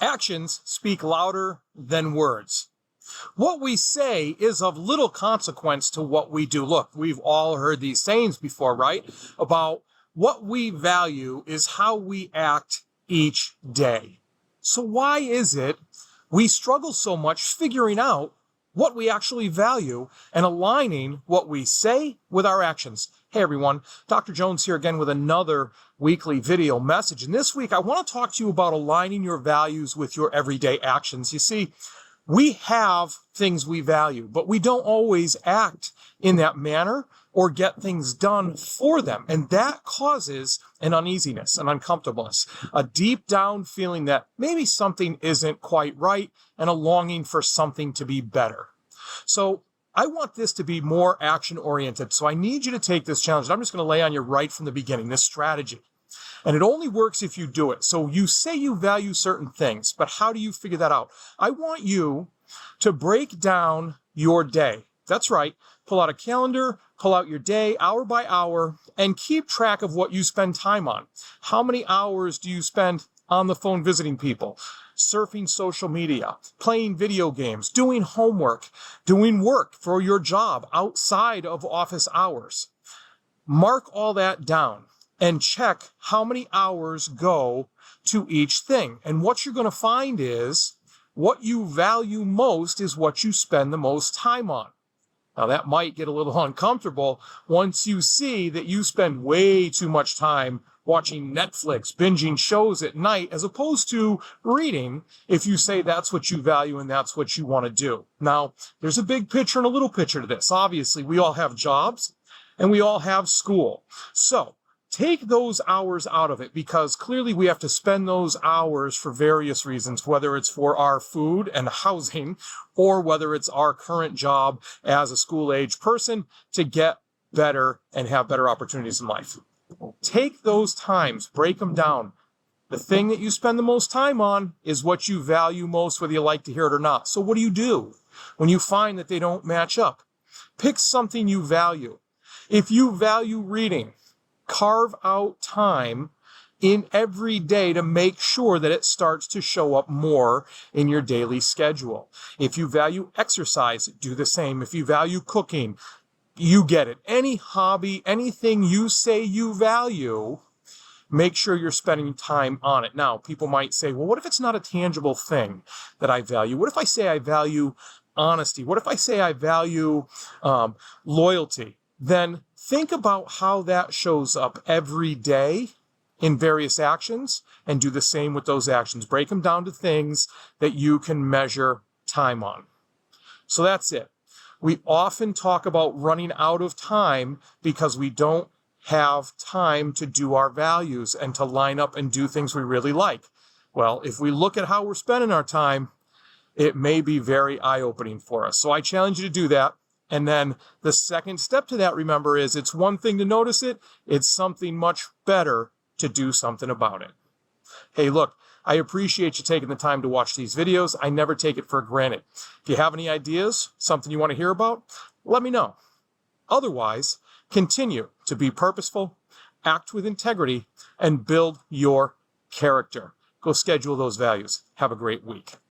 Actions speak louder than words. What we say is of little consequence to what we do. Look, we've all heard these sayings before, right? About what we value is how we act each day. So why is it we struggle so much figuring out what we actually value and aligning what we say with our actions? Hey everyone, Dr. Jones here again with another weekly video message. And this week I want to talk to you about aligning your values with your everyday actions. You see, we have things we value, but we don't always act in that manner or get things done for them. And that causes an uneasiness, an uncomfortableness, a deep down feeling that maybe something isn't quite right and a longing for something to be better. So I want this to be more action oriented. So I need you to take this challenge. I'm just going to lay on you right from the beginning, this strategy. And it only works if you do it. So you say you value certain things, but how do you figure that out? I want you to break down your day. That's right. Pull out a calendar, pull out your day hour by hour, and keep track of what you spend time on. How many hours do you spend on the phone visiting people, surfing social media, playing video games, doing homework, doing work for your job outside of office hours? Mark all that down and check how many hours go to each thing. And what you're going to find is what you value most is what you spend the most time on. Now that might get a little uncomfortable once you see that you spend way too much time watching Netflix, binging shows at night, as opposed to reading, if you say that's what you value and that's what you want to do. Now, there's a big picture and a little picture to this. Obviously, we all have jobs and we all have school. So take those hours out of it, because clearly we have to spend those hours for various reasons, whether it's for our food and housing or whether it's our current job as a school-age person to get better and have better opportunities in life. Take those times, break them down. The thing that you spend the most time on is what you value most, whether you like to hear it or not. So what do you do when you find that they don't match up? Pick something you value. If you value reading, carve out time in every day to make sure that it starts to show up more in your daily schedule. If you value exercise, do the same. If you value cooking, you get it. Any hobby, anything you say you value, make sure you're spending time on it. Now, people might say, well, what if it's not a tangible thing that I value? What if I say I value honesty? What if I say I value loyalty? Then think about how that shows up every day in various actions and do the same with those actions. Break them down to things that you can measure time on. So that's it. We often talk about running out of time because we don't have time to do our values and to line up and do things we really like. Well, if we look at how we're spending our time, it may be very eye-opening for us. So I challenge you to do that. And then the second step to that, remember, is it's one thing to notice it. It's something much better to do something about it. Hey, look, I appreciate you taking the time to watch these videos. I never take it for granted. If you have any ideas, something you want to hear about, let me know. Otherwise, continue to be purposeful, act with integrity, and build your character. Go schedule those values. Have a great week.